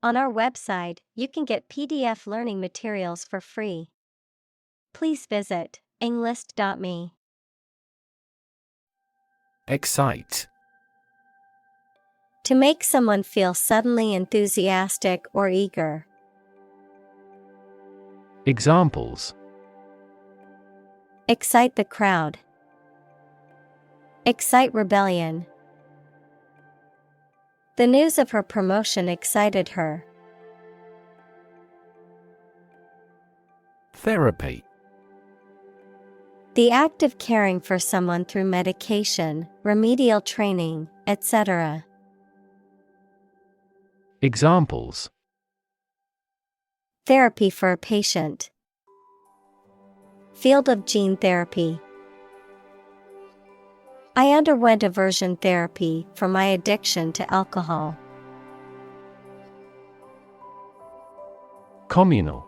On our website, you can get PDF learning materials for free. Please visit englist.me. Excite. To make someone feel suddenly enthusiastic or eager. Examples: Excite the crowd. Excite rebellion. The news of her promotion excited her. Therapy. The act of caring for someone through medication, remedial training, etc. Examples: Therapy for a patient. Field of gene therapy. I underwent aversion therapy for my addiction to alcohol. Communal.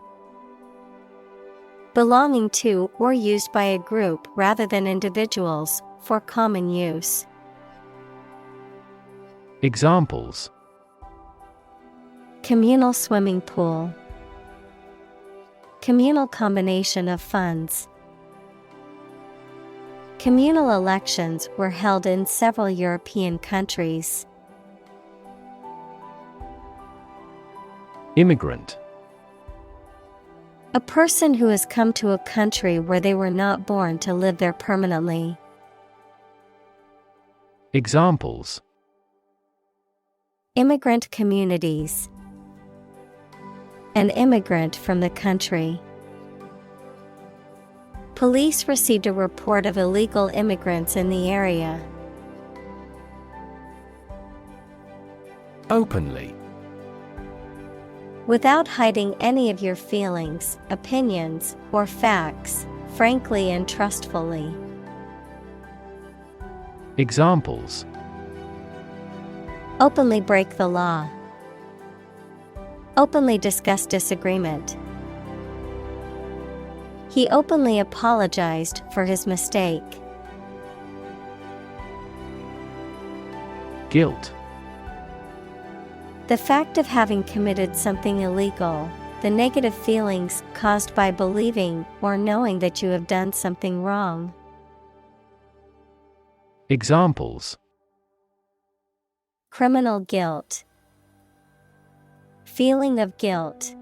Belonging to or used by a group rather than individuals, for common use. Examples: Communal swimming pool. Communal combination of funds. Communal elections were held in several European countries. Immigrant. A person who has come to a country where they were not born to live there permanently. Examples: Immigrant communities. An immigrant from the country. Police received a report of illegal immigrants in the area. Openly. Without hiding any of your feelings, opinions, or facts, frankly and trustfully. Examples: Openly break the law. Openly discuss disagreement. He openly apologized for his mistake. Guilt. The fact of having committed something illegal, the negative feelings caused by believing or knowing that you have done something wrong. Examples: Criminal guilt. Feeling of guilt.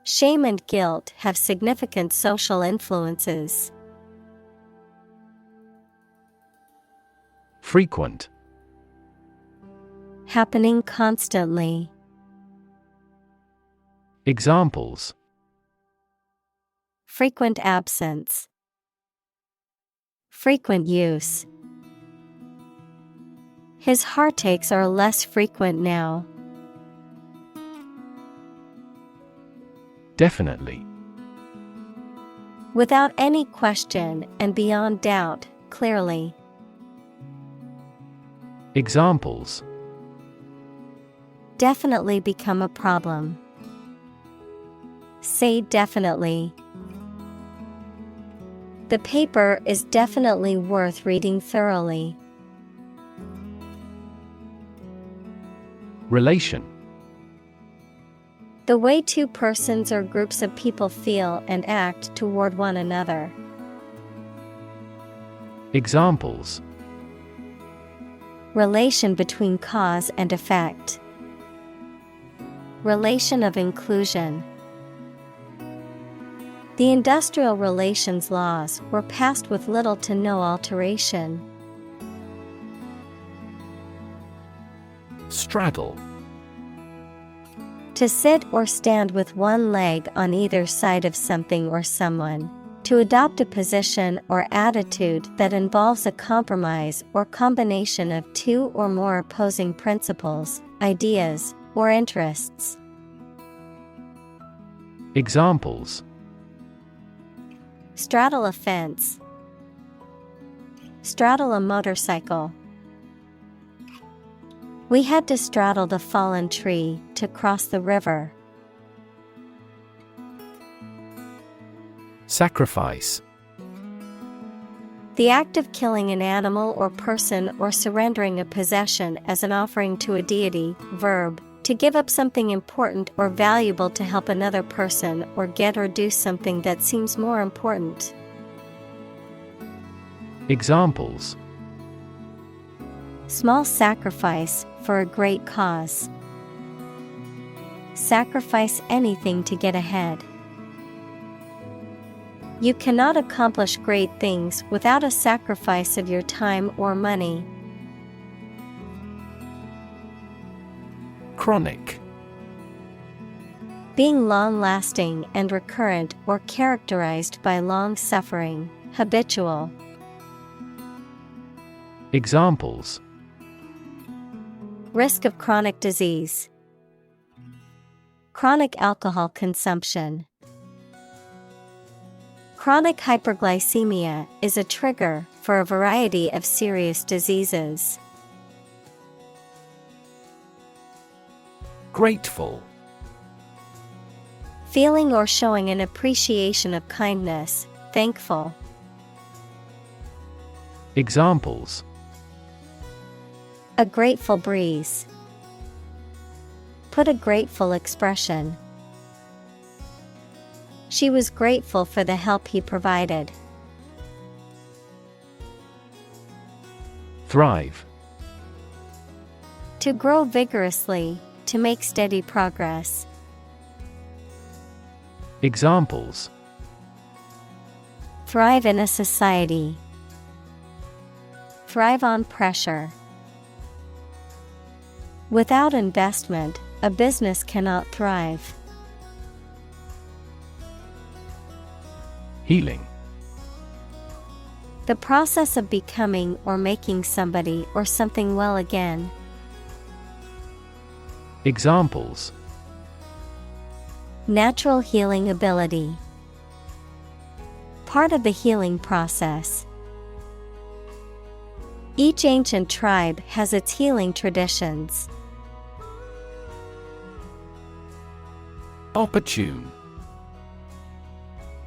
Shame and guilt have significant social influences. Frequent. Happening constantly. Examples: Frequent absence. Frequent use. His heartaches are less frequent now. Definitely. Without any question and beyond doubt, clearly. Examples: Definitely become a problem. Say definitely. The paper is definitely worth reading thoroughly. Relation. The way two persons or groups of people feel and act toward one another. Examples: Relation between cause and effect. Relation of inclusion. The industrial relations laws were passed with little to no alteration. Straddle. To sit or stand with one leg on either side of something or someone. To adopt a position or attitude that involves a compromise or combination of two or more opposing principles, ideas, or interests. Examples: Straddle a fence. Straddle a motorcycle. We had to straddle the fallen tree to cross the river. Sacrifice. The act of killing an animal or person or surrendering a possession as an offering to a deity. Verb, To give up something important or valuable to help another person or get or do something that seems more important. Examples: Small sacrifice for a great cause. Sacrifice anything to get ahead. You cannot accomplish great things without a sacrifice of your time or money. Chronic. Being long-lasting and recurrent or characterized by long suffering, habitual. Examples: Risk of chronic disease. Chronic alcohol consumption. Chronic hyperglycemia is a trigger for a variety of serious diseases. Grateful. Feeling or showing an appreciation of kindness, thankful. Examples: A grateful breeze. Put a grateful expression. She was grateful for the help he provided. Thrive. To grow vigorously, to make steady progress. Examples: Thrive in a society. Thrive on pressure. Without investment, a business cannot thrive. Healing. The process of becoming or making somebody or something well again. Examples: Natural healing ability. Part of the healing process. Each ancient tribe has its healing traditions. Opportune.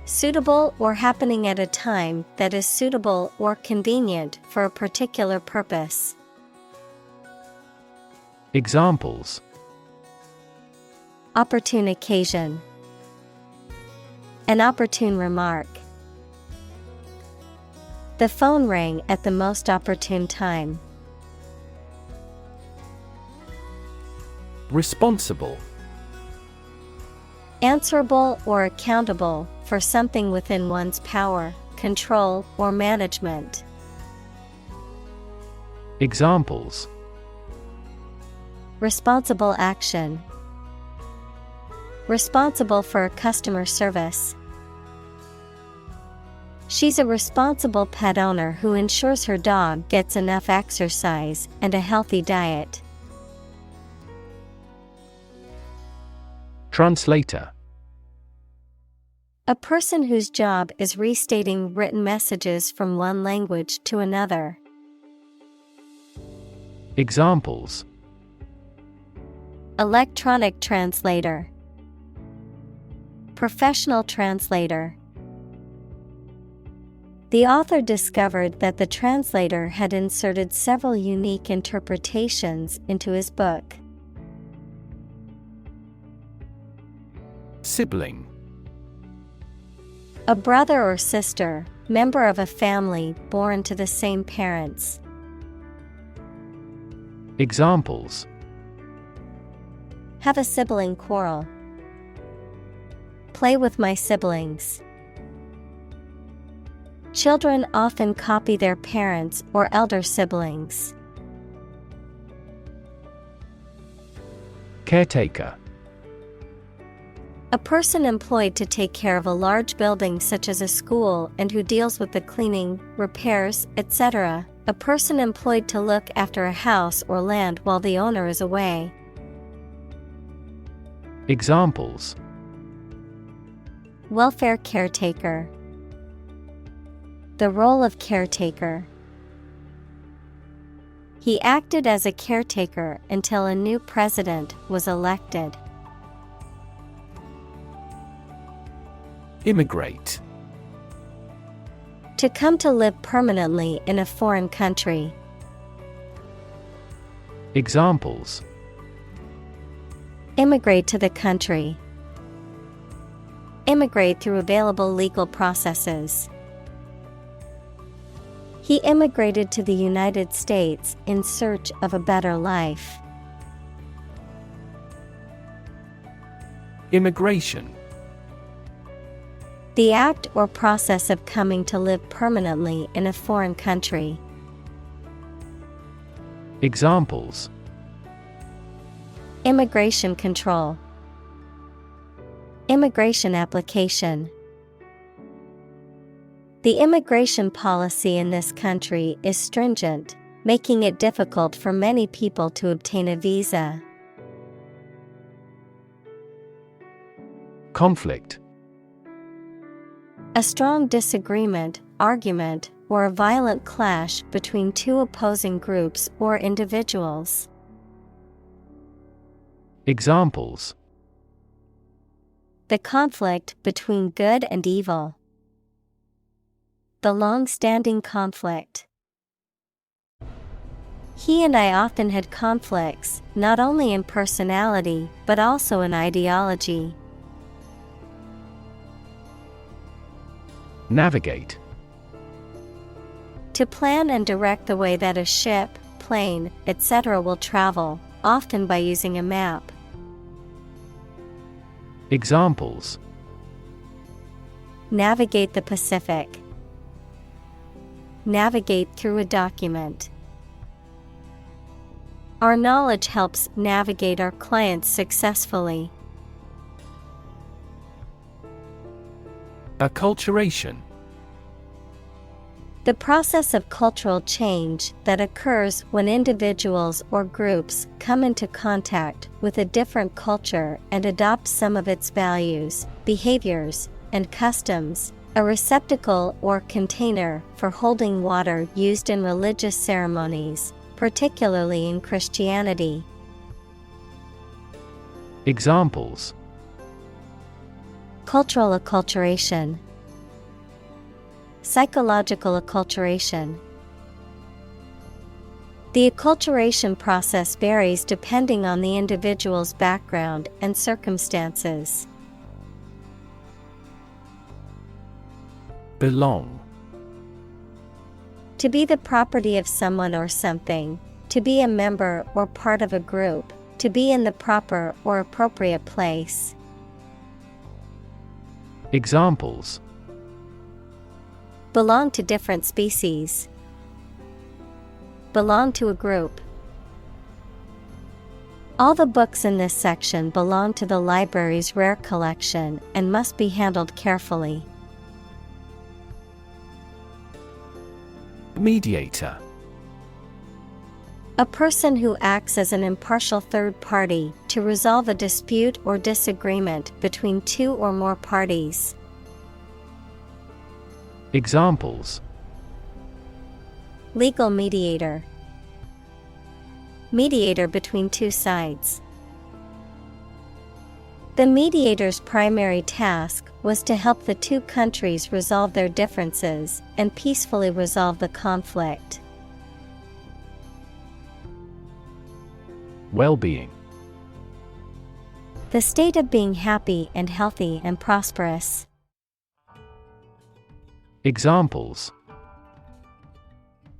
Suitable or happening at a time that is suitable or convenient for a particular purpose. Examples: Opportune occasion. An opportune remark. The phone rang at the most opportune time. Responsible. Answerable or accountable for something within one's power, control, or management. Examples: Responsible action. Responsible for customer service. She's a responsible pet owner who ensures her dog gets enough exercise and a healthy diet. Translator. A person whose job is restating written messages from one language to another. Examples: Electronic translator. Professional translator. The author discovered that the translator had inserted several unique interpretations into his book. Sibling. A brother or sister, member of a family born to the same parents. Examples: Have a sibling quarrel. Play with my siblings. Children often copy their parents or elder siblings. Caretaker. A person employed to take care of a large building such as a school and who deals with the cleaning, repairs, etc. A person employed to look after a house or land while the owner is away. Examples: Welfare caretaker. The role of caretaker. He acted as a caretaker until a new president was elected. Immigrate. To come to live permanently in a foreign country. Examples: Immigrate to the country. Immigrate through available legal processes. He immigrated to the United States in search of a better life. Immigration. The act or process of coming to live permanently in a foreign country. Examples: Immigration control. Immigration application. The immigration policy in this country is stringent, making it difficult for many people to obtain a visa. Conflict. A strong disagreement, argument, or a violent clash between two opposing groups or individuals. Examples: The conflict between good and evil. The long-standing conflict. He and I often had conflicts, not only in personality, but also in ideology. Navigate. To plan and direct the way that a ship, plane, etc. will travel, often by using a map. Examples: Navigate the Pacific. Navigate through a document. Our knowledge helps navigate our clients successfully. Acculturation. The process of cultural change that occurs when individuals or groups come into contact with a different culture and adopt some of its values, behaviors, and customs. A receptacle or container for holding water used in religious ceremonies, particularly in Christianity. Examples: Cultural acculturation. Psychological acculturation. The acculturation process varies depending on the individual's background and circumstances. Belong. To be the property of someone or something, to be a member or part of a group, to be in the proper or appropriate place. Examples: Belong to different species. Belong to a group. All the books in this section belong to the library's rare collection and must be handled carefully. Mediator. A person who acts as an impartial third party to resolve a dispute or disagreement between two or more parties. Examples: Legal mediator. Mediator between two sides. The mediator's primary task was to help the two countries resolve their differences and peacefully resolve the conflict. Well-being. The state of being happy and healthy and prosperous. Examples: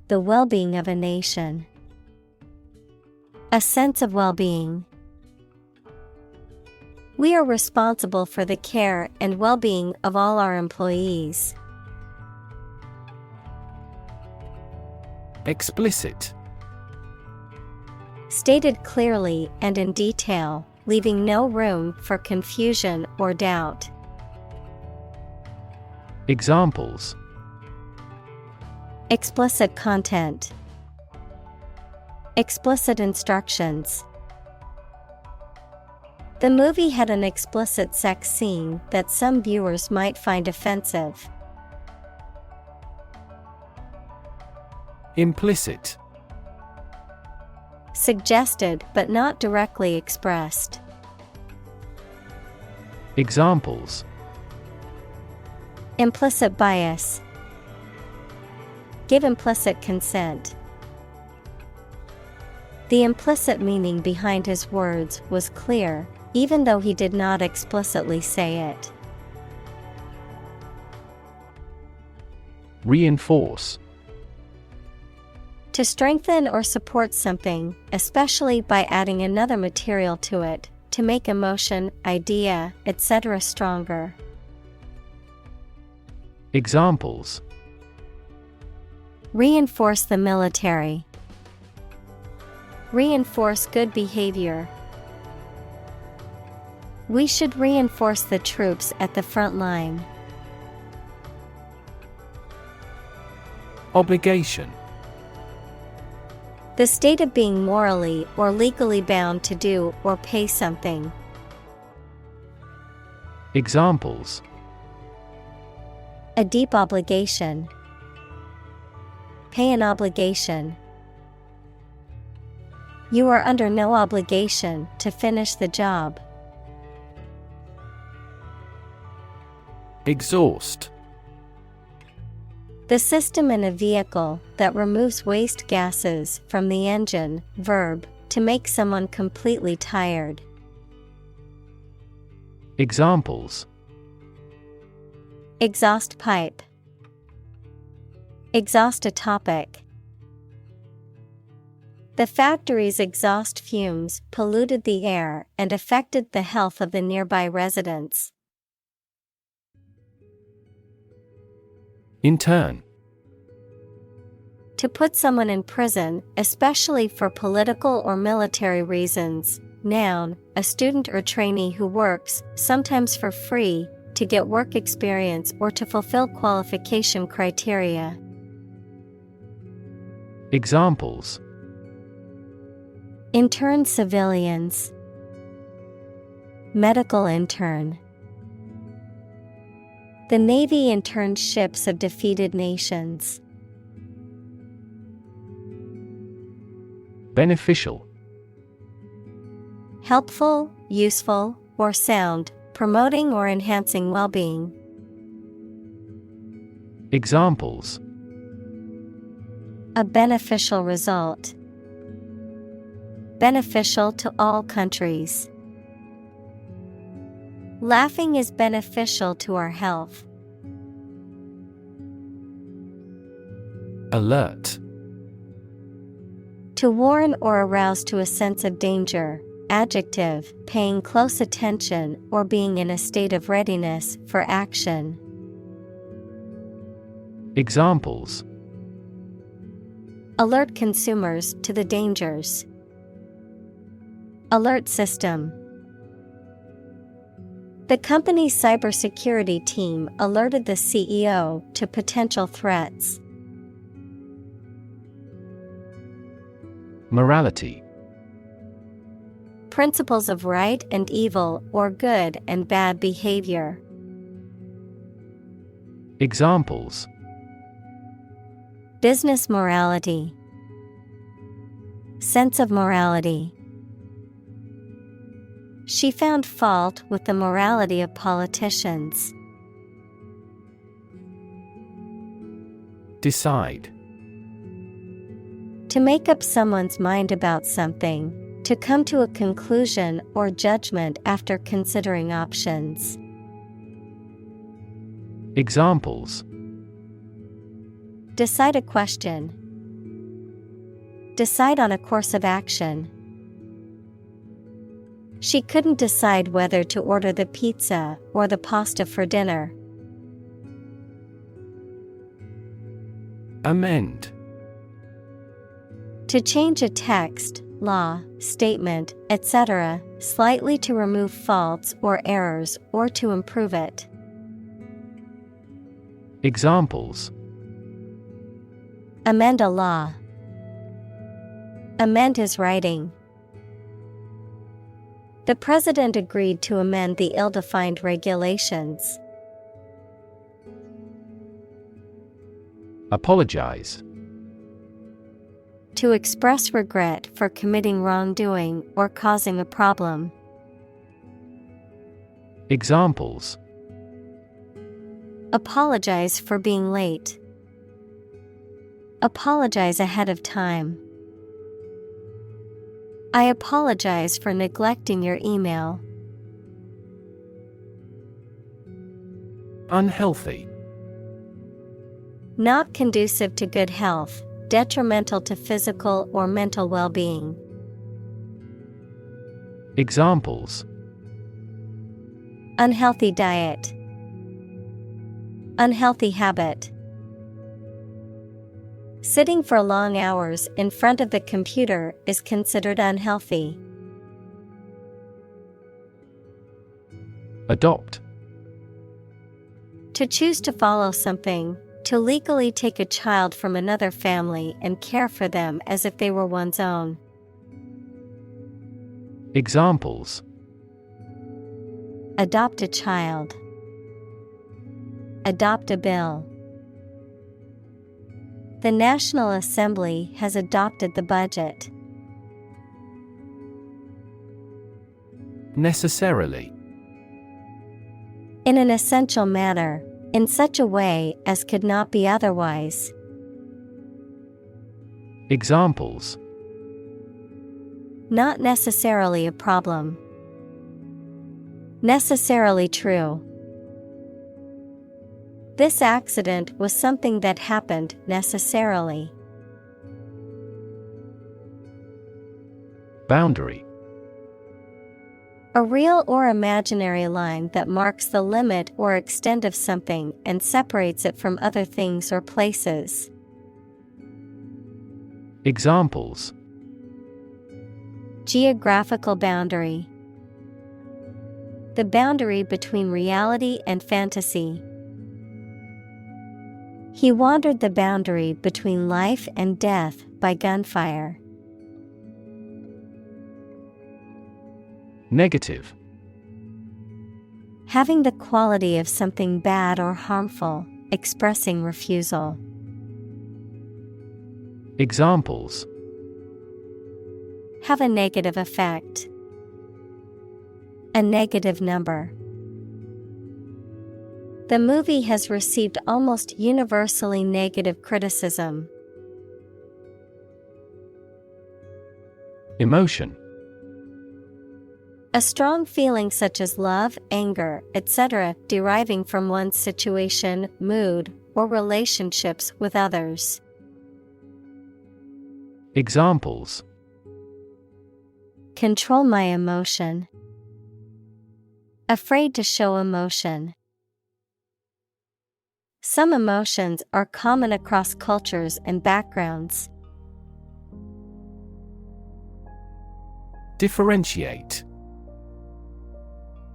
The well-being of a nation. A sense of well-being. We are responsible for the care and well-being of all our employees. Explicit. Stated clearly and in detail, leaving no room for confusion or doubt. Examples: Explicit content. Explicit instructions. The movie had an explicit sex scene that some viewers might find offensive. Implicit. Suggested but not directly expressed. Examples: Implicit bias. Give implicit consent. The implicit meaning behind his words was clear, even though he did not explicitly say it. Reinforce. To strengthen or support something, especially by adding another material to it, to make a motion, idea, etc. stronger. Examples: reinforce the military, reinforce good behavior. We should reinforce the troops at the front line. Obligation. The state of being morally or legally bound to do or pay something. Examples: a deep obligation, pay an obligation. You are under no obligation to finish the job. Exhaust. The system in a vehicle that removes waste gases from the engine, verb, to make someone completely tired. Examples: exhaust pipe, exhaust a topic. The factory's exhaust fumes polluted the air and affected the health of the nearby residents. Intern. To put someone in prison, especially for political or military reasons. Noun, a student or trainee who works, sometimes for free, to get work experience or to fulfill qualification criteria. Examples: intern civilians, medical intern. The Navy interned ships of defeated nations. Beneficial. Helpful, useful, or sound, promoting or enhancing well-being. Examples: a beneficial result. Beneficial to all countries. Laughing is beneficial to our health. Alert. To warn or arouse to a sense of danger. Adjective, paying close attention or being in a state of readiness for action. Examples: alert consumers to the dangers. Alert system. The company's cybersecurity team alerted the CEO to potential threats. Morality. Principles of right and evil or good and bad behavior. Examples: business morality. Sense of morality. She found fault with the morality of politicians. Decide. To make up someone's mind about something. To come to a conclusion or judgment after considering options. Examples: decide a question. Decide on a course of action. She couldn't decide whether to order the pizza or the pasta for dinner. Amend. To change a text, law, statement, etc., slightly to remove faults or errors or to improve it. Examples: amend a law. Amend his writing. The president agreed to amend the ill-defined regulations. Apologize. To express regret for committing wrongdoing or causing a problem. Examples: apologize for being late. Apologize ahead of time. I apologize for neglecting your email. Unhealthy. Not conducive to good health, detrimental to physical or mental well-being. Examples: Unhealthy diet. Unhealthy habit. Sitting for long hours in front of the computer is considered unhealthy. Adopt. To choose to follow something, to legally take a child from another family and care for them as if they were one's own. Examples: Adopt a child. Adopt a bill. The National Assembly has adopted the budget. Necessarily. In an essential manner, in such a way as could not be otherwise. Examples: Not necessarily a problem. Necessarily true. This accident was something that happened necessarily. Boundary. A real or imaginary line that marks the limit or extent of something and separates it from other things or places. Examples: Geographical boundary. The boundary between reality and fantasy. He wandered the boundary between life and death by gunfire. Negative. Having the quality of something bad or harmful, expressing refusal. Examples: Have a negative effect. A negative number. The movie has received almost universally negative criticism. Emotion. A strong feeling such as love, anger, etc., deriving from one's situation, mood, or relationships with others. Examples: Control my emotion. Afraid to show emotion. Some emotions are common across cultures and backgrounds. Differentiate.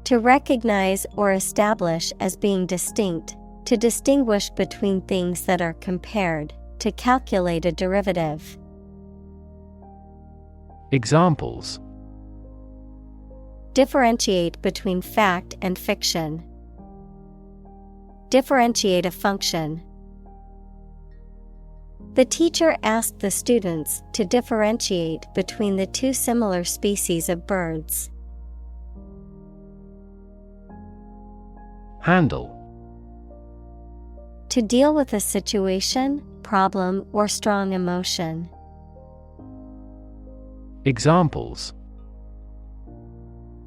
To recognize or establish as being distinct, to distinguish between things that are compared, to calculate a derivative. Examples: Differentiate between fact and fiction. Differentiate a function. The teacher asked the students to differentiate between the two similar species of birds. Handle. To deal with a situation, problem, or strong emotion. Examples: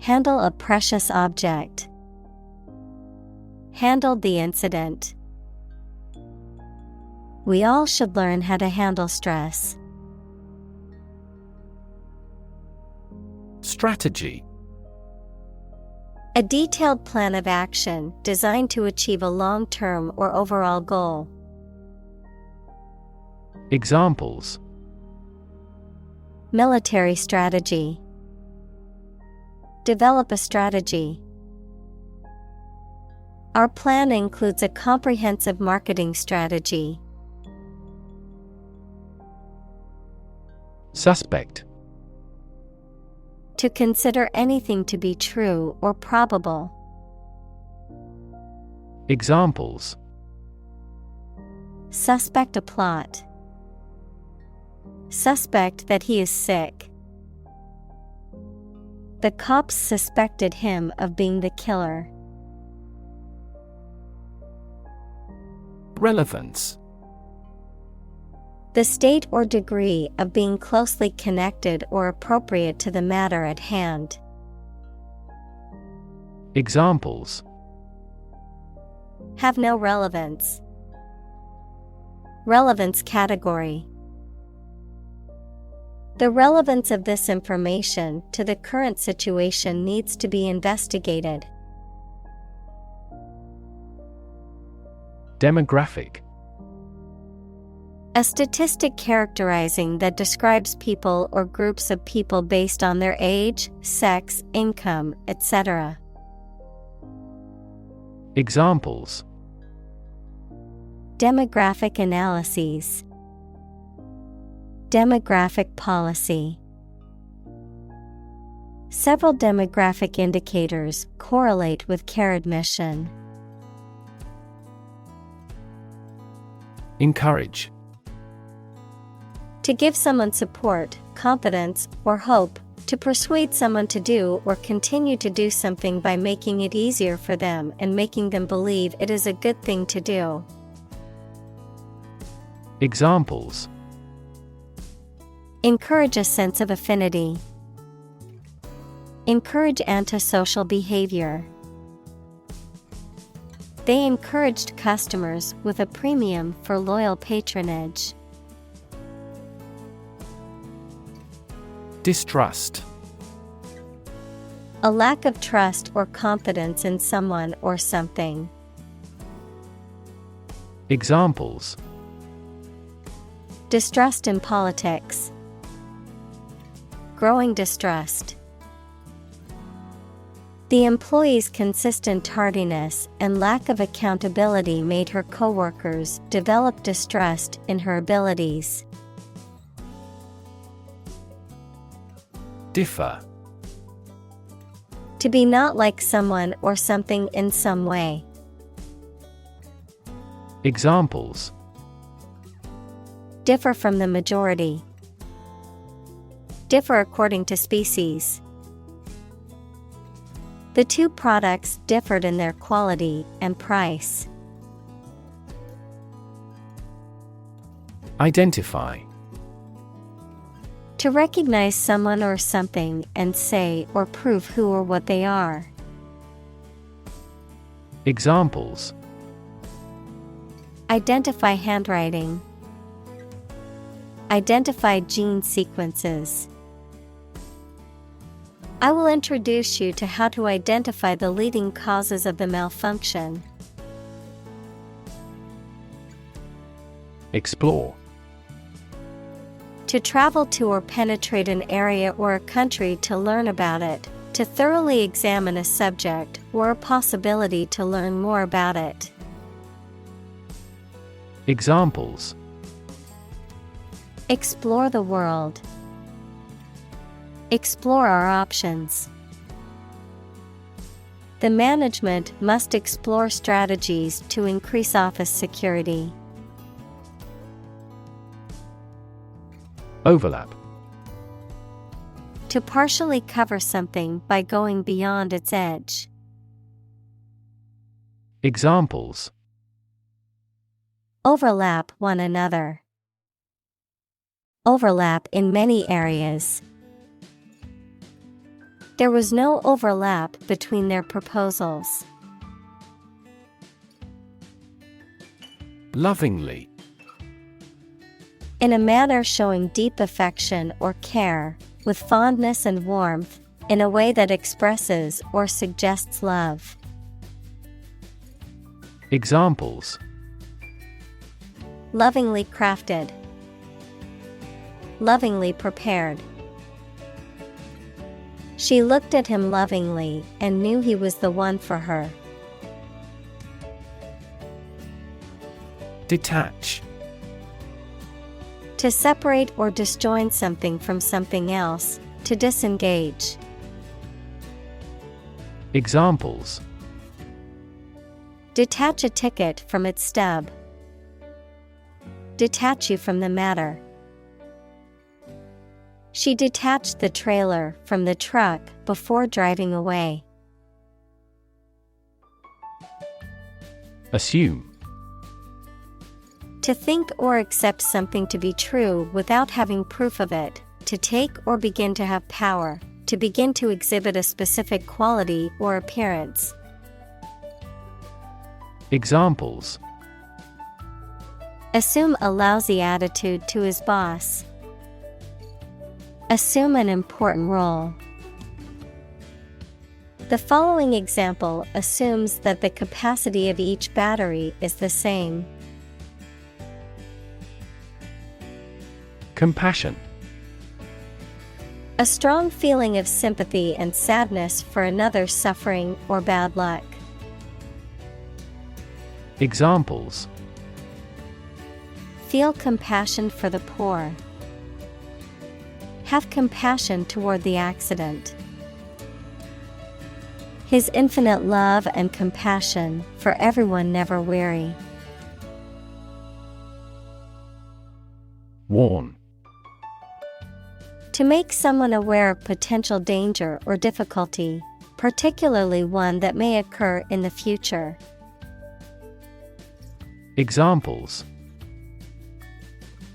Handle a precious object. Handled the incident. We all should learn how to handle stress. Strategy. A detailed plan of action designed to achieve a long-term or overall goal. Examples: Military strategy. Develop a strategy. Our plan includes a comprehensive marketing strategy. Suspect. To consider anything to be true or probable. Examples: Suspect a plot. Suspect that he is sick. The cops suspected him of being the killer. Relevance. The state or degree of being closely connected or appropriate to the matter at hand. Examples: Have no relevance. Relevance category. The relevance of this information to the current situation needs to be investigated. Demographic. A statistic characterizing that describes people or groups of people based on their age, sex, income, etc. Examples: demographic analyses, demographic policy. Several demographic indicators correlate with care admission. Encourage. To give someone support, confidence, or hope, to persuade someone to do or continue to do something by making it easier for them and making them believe it is a good thing to do. Examples: encourage a sense of affinity. Encourage antisocial behavior. They encouraged customers with a premium for loyal patronage. Distrust. A lack of trust or confidence in someone or something. Examples: distrust in politics. Growing distrust. The employee's consistent tardiness and lack of accountability made her coworkers develop distrust in her abilities. Differ. To be not like someone or something in some way. Examples: differ from the majority. Differ according to species. The two products differed in their quality and price. Identify. To recognize someone or something and say or prove who or what they are. Examples: identify handwriting. Identify gene sequences. I will introduce you to how to identify the leading causes of the malfunction. Explore. To travel to or penetrate an area or a country to learn about it, to thoroughly examine a subject or a possibility to learn more about it. Examples: explore the world. Explore our options. The management must explore strategies to increase office security. Overlap. To partially cover something by going beyond its edge. Examples: overlap one another. Overlap in many areas. There was no overlap between their proposals. Lovingly. In a manner showing deep affection or care, with fondness and warmth, in a way that expresses or suggests love. Examples: lovingly crafted. Lovingly prepared. She looked at him lovingly and knew he was the one for her. Detach. To separate or disjoin something from something else, to disengage. Examples: detach a ticket from its stub. Detach you from the matter. She detached the trailer from the truck before driving away. Assume. To think or accept something to be true without having proof of it, to take or begin to have power, to begin to exhibit a specific quality or appearance. Examples: assume a lousy attitude to his boss. Assume an important role. The following example assumes that the capacity of each battery is the same. Compassion. A strong feeling of sympathy and sadness for another's suffering or bad luck. Examples: feel compassion for the poor. Have compassion toward the accident. His infinite love and compassion for everyone never weary. Warn. To make someone aware of potential danger or difficulty, particularly one that may occur in the future. Examples: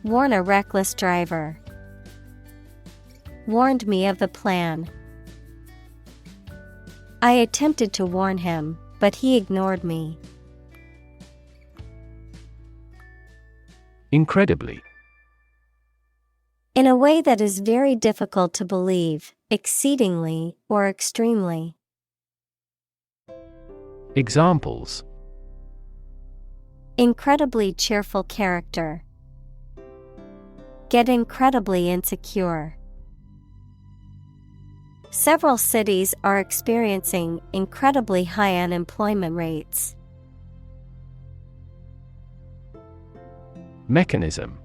warn a reckless driver. Warned me of the plan. I attempted to warn him, but he ignored me. Incredibly. In a way that is very difficult to believe, exceedingly, or extremely. Examples: incredibly cheerful character. Get incredibly insecure. Several cities are experiencing incredibly high unemployment rates. Mechanism.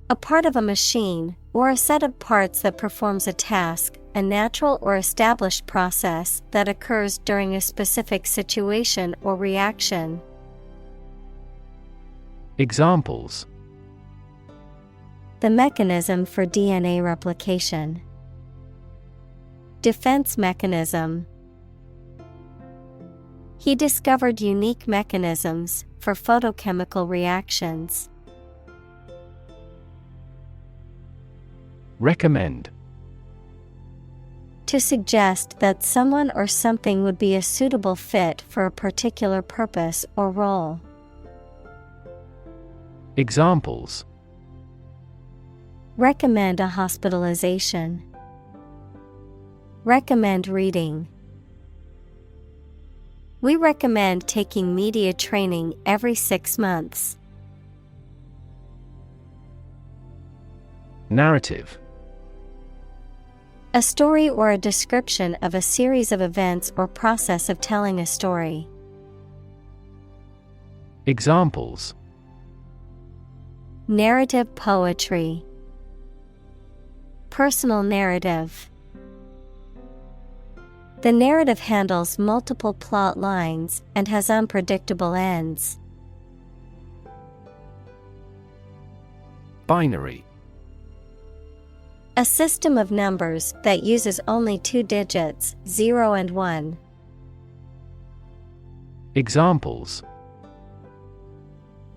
A part of a machine, or a set of parts that performs a task, a natural or established process that occurs during a specific situation or reaction. Examples: the mechanism for DNA replication. Defense mechanism. He discovered unique mechanisms for photochemical reactions. Recommend. To suggest that someone or something would be a suitable fit for a particular purpose or role. Examples: recommend a hospitalization. Recommend reading. We recommend taking media training every 6 months. Narrative. A story or a description of a series of events or process of telling a story. Examples: narrative poetry. Personal narrative. The narrative handles multiple plot lines and has unpredictable ends. Binary. A system of numbers that uses only 2 digits, 0 and 1. Examples: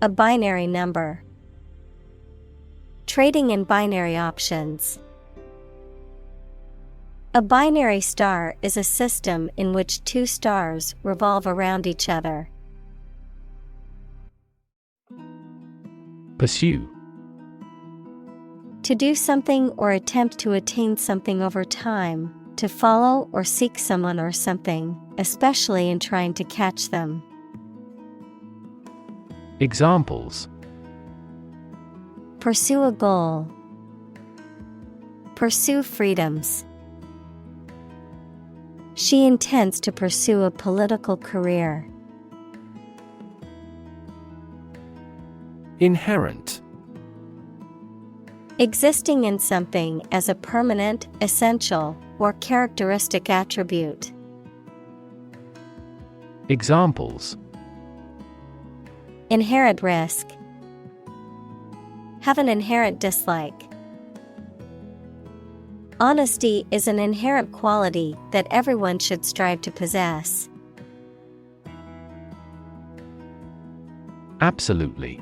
a binary number. Trading in binary options. A binary star is a system in which 2 stars revolve around each other. Pursue. To do something or attempt to attain something over time, to follow or seek someone or something, especially in trying to catch them. Examples: pursue a goal. Pursue freedoms. She intends to pursue a political career. Inherent. Existing in something as a permanent, essential, or characteristic attribute. Examples: inherent risk. Have an inherent dislike. Honesty is an inherent quality that everyone should strive to possess. Absolutely.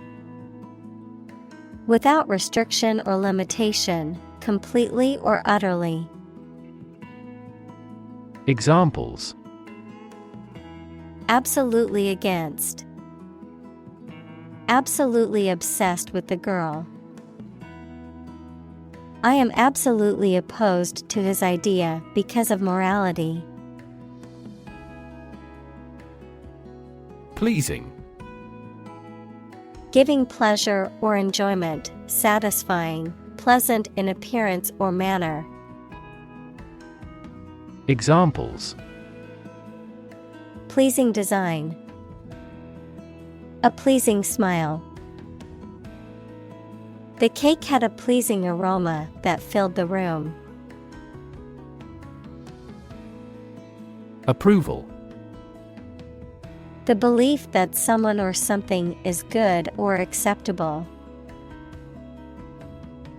Without restriction or limitation, completely or utterly. Absolutely against. Absolutely obsessed with the girl. I am absolutely opposed to his idea because of morality. Pleasing. Giving pleasure or enjoyment, satisfying, pleasant in appearance or manner. Examples: Pleasing design. A pleasing smile. The cake had a pleasing aroma that filled the room. Approval. The belief that someone or something is good or acceptable.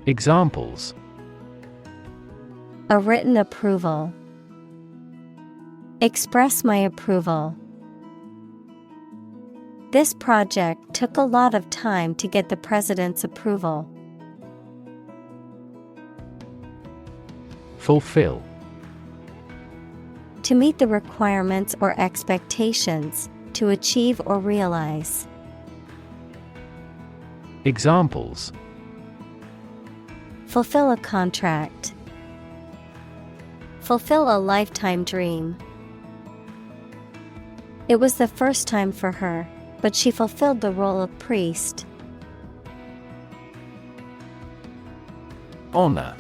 Examples: A written approval. Express my approval. This project took a lot of time to get the president's approval. Fulfill. To meet the requirements or expectations, to achieve or realize. Examples: Fulfill a contract. Fulfill a lifetime dream. It was the first time for her, but she fulfilled the role of priest. Honor.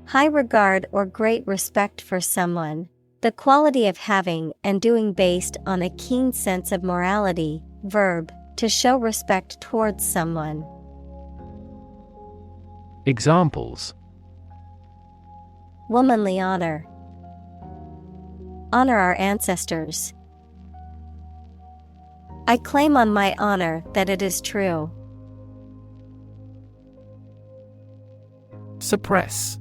High regard or great respect for someone, the quality of having and doing based on a keen sense of morality. Verb, to show respect towards someone. Examples: Womanly honor. Honor our ancestors. I claim on my honor that it is true. Suppress.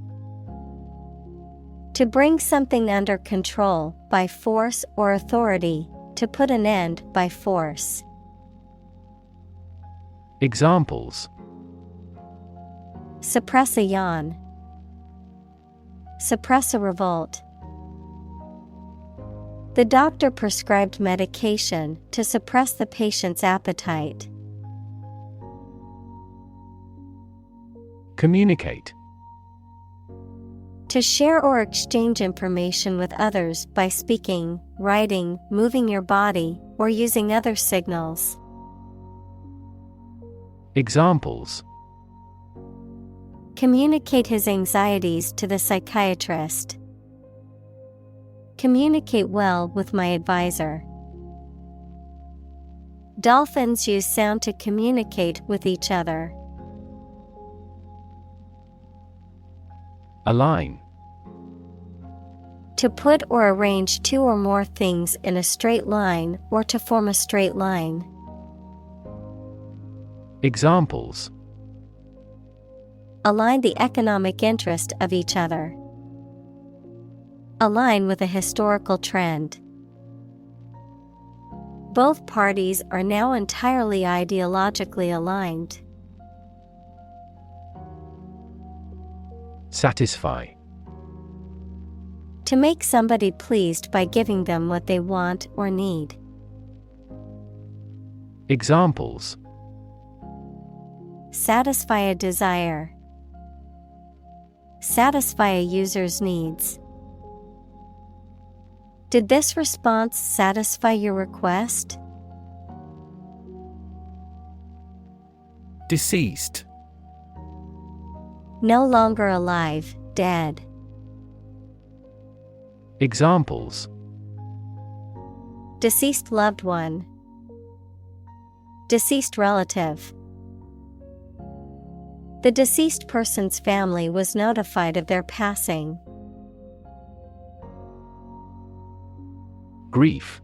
To bring something under control by force or authority, to put an end by force. Examples: Suppress a yawn. Suppress a revolt. The doctor prescribed medication to suppress the patient's appetite. Communicate. To share or exchange information with others by speaking, writing, moving your body, or using other signals. Examples: Communicate his anxieties to the psychiatrist. Communicate well with my advisor. Dolphins use sound to communicate with each other. Align. To put or arrange two or more things in a straight line or to form a straight line. Examples: Align the economic interest of each other. Align with a historical trend. Both parties are now entirely ideologically aligned. Satisfy. To make somebody pleased by giving them what they want or need. Examples: Satisfy a desire. Satisfy a user's needs. Did this response satisfy your request? Deceased. No longer alive, dead. Examples: Deceased loved one. Deceased relative. The deceased person's family was notified of their passing. Grief.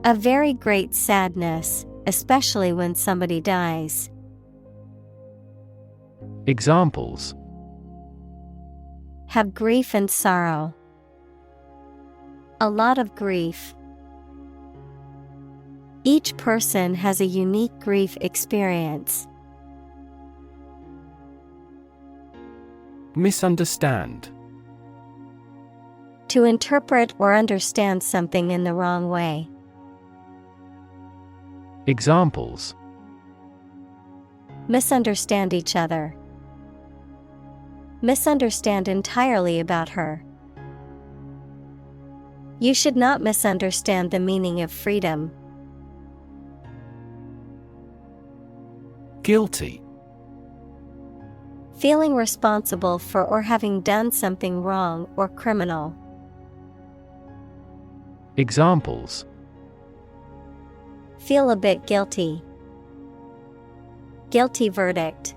A very great sadness, especially when somebody dies. Examples: Have grief and sorrow. A lot of grief. Each person has a unique grief experience. Misunderstand. To interpret or understand something in the wrong way. Examples: Misunderstand each other. Misunderstand entirely about her. You should not misunderstand the meaning of freedom. Guilty. Feeling responsible for or having done something wrong or criminal. Examples: Feel a bit guilty. Guilty verdict.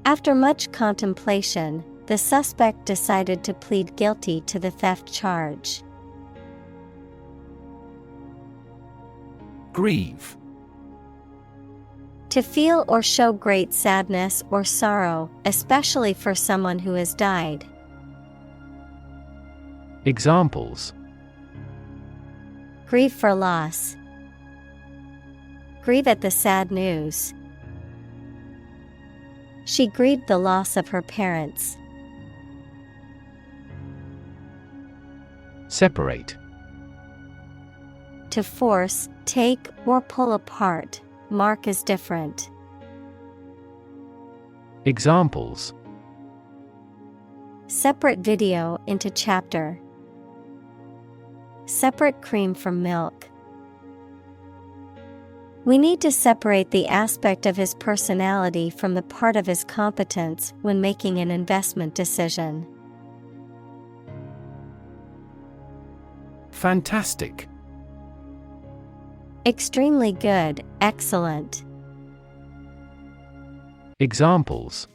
After much contemplation, the suspect decided to plead guilty to the theft charge. Grieve. To feel or show great sadness or sorrow, especially for someone who has died. Examples: Grieve for loss. Grieve at the sad news. She grieved the loss of her parents. Separate. To force, take, or pull apart, mark as different. Examples: Separate video into chapter. Separate cream from milk. We need to separate the aspect of his personality from the part of his competence when making an investment decision. Fantastic. Extremely good, excellent. Examples: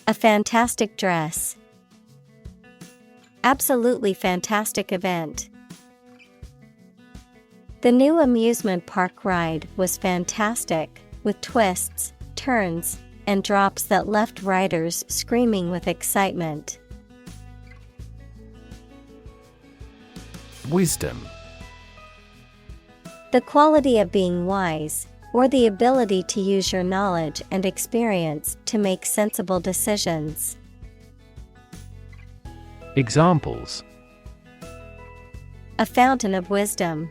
A fantastic dress. Absolutely fantastic event. The new amusement park ride was fantastic, with twists, turns, and drops that left riders screaming with excitement. Wisdom. The quality of being wise, or the ability to use your knowledge and experience to make sensible decisions. Examples: A fountain of wisdom.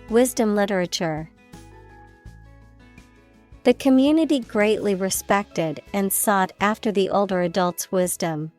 Wisdom literature. The community greatly respected and sought after the older adult's wisdom.